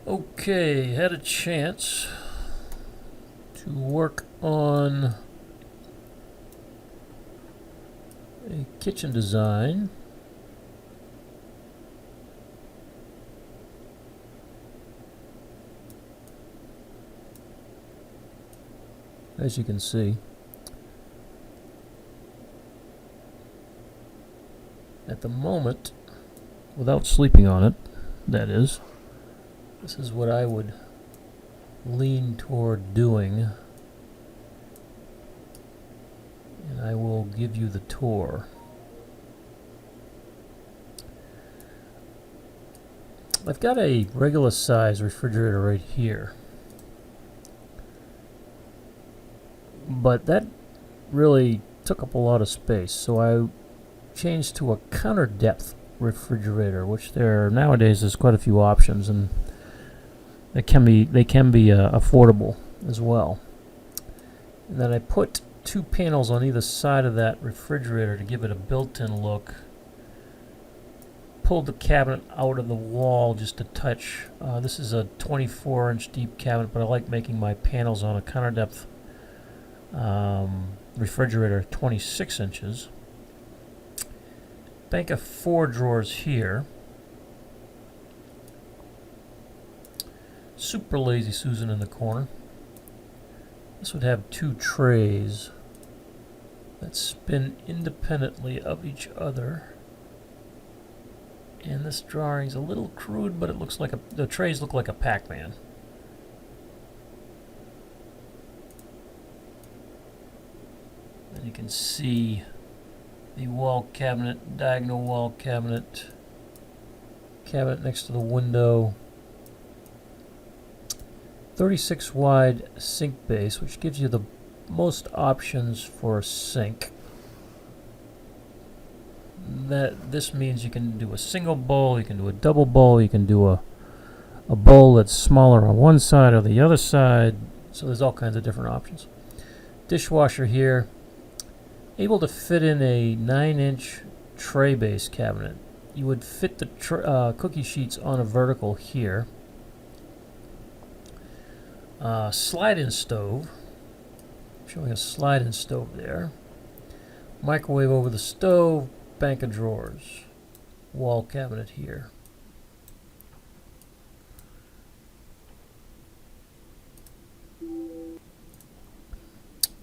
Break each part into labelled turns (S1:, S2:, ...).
S1: Okay, had a chance to work on a kitchen design. As you can see, at the moment, without sleeping on it, that is, this is what I would lean toward doing, and I will give you the tour. I've got a regular size refrigerator right here, but that really took up a lot of space, so I changed to a counter depth refrigerator, which there nowadays there's quite a few options, and they can be affordable as well. And then I put two panels on either side of that refrigerator to give it a built-in look. Pulled the cabinet out of the wall just a touch. This is a 24-inch deep cabinet, but I like making my panels on a counter depth refrigerator 26 inches. Bank of 4 drawers here. Super lazy Susan in the corner. This would have 2 trays that spin independently of each other. And this drawing's a little crude, but it looks like the trays look like a Pac-Man. And you can see the wall cabinet, diagonal wall cabinet, cabinet next to the window, 36 wide sink base, which gives you the most options for a sink. This means you can do a single bowl, you can do a double bowl, you can do a bowl that's smaller on one side or the other side, so there's all kinds of different options. Dishwasher here, able to fit in a 9-inch tray base cabinet. You would fit the cookie sheets on a vertical here. Slide-in stove, showing a slide-in stove there. Microwave over the stove, bank of drawers, wall cabinet here.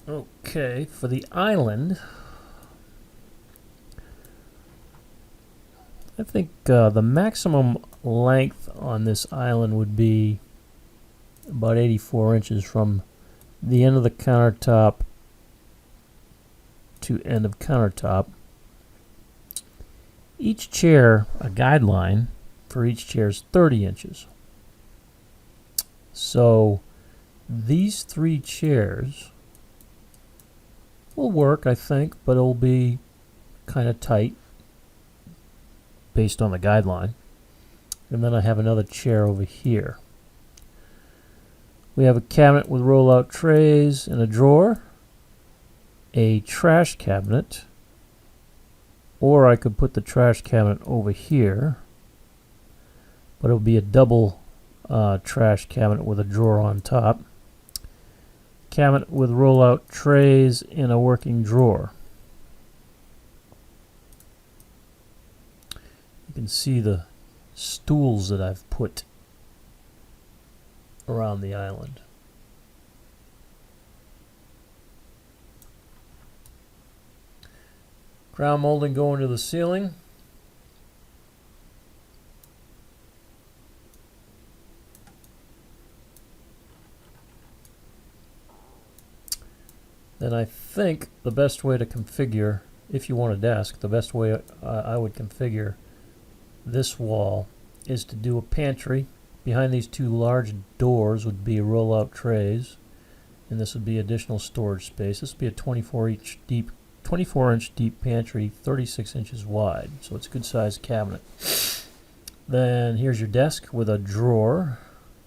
S1: Okay, for the island, I think the maximum length on this island would be about 84 inches from the end of the countertop to end of countertop. Each chair, a guideline for each chair is 30 inches. So these 3 chairs will work, I think, but it'll be kind of tight based on the guideline. And then I have another chair over here. We have a cabinet with roll-out trays and a drawer, a trash cabinet, or I could put the trash cabinet over here, but it'll be a double trash cabinet with a drawer on top. Cabinet with roll-out trays and a working drawer. You can see the stools that I've put around the island. Crown molding going to the ceiling. Then I think the best way to configure, if you want a desk, the best way I would configure this wall is to do a pantry. Behind these 2 large doors would be roll-out trays, and this would be additional storage space. This would be a 24-inch deep pantry, 36 inches wide, so it's a good sized cabinet. Then here's your desk with a drawer,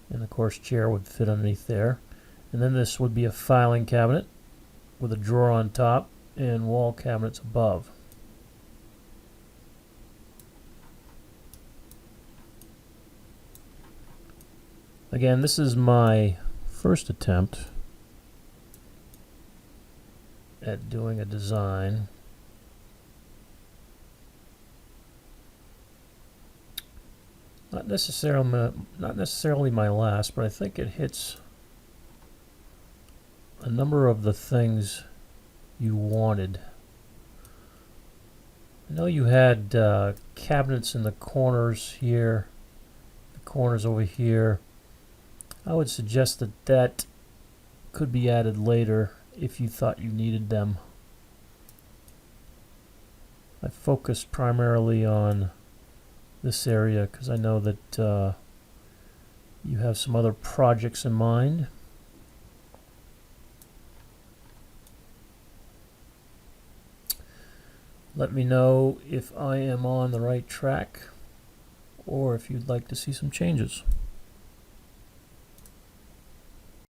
S1: and of course chair would fit underneath there. And then this would be a filing cabinet with a drawer on top and wall cabinets above. Again, this is my first attempt at doing a design. Not necessarily my last, but I think it hits a number of the things you wanted. I know you had cabinets in the corners here, the corners over here. I would suggest that that could be added later if you thought you needed them. I focused primarily on this area because I know that you have some other projects in mind. Let me know if I am on the right track or if you'd like to see some changes.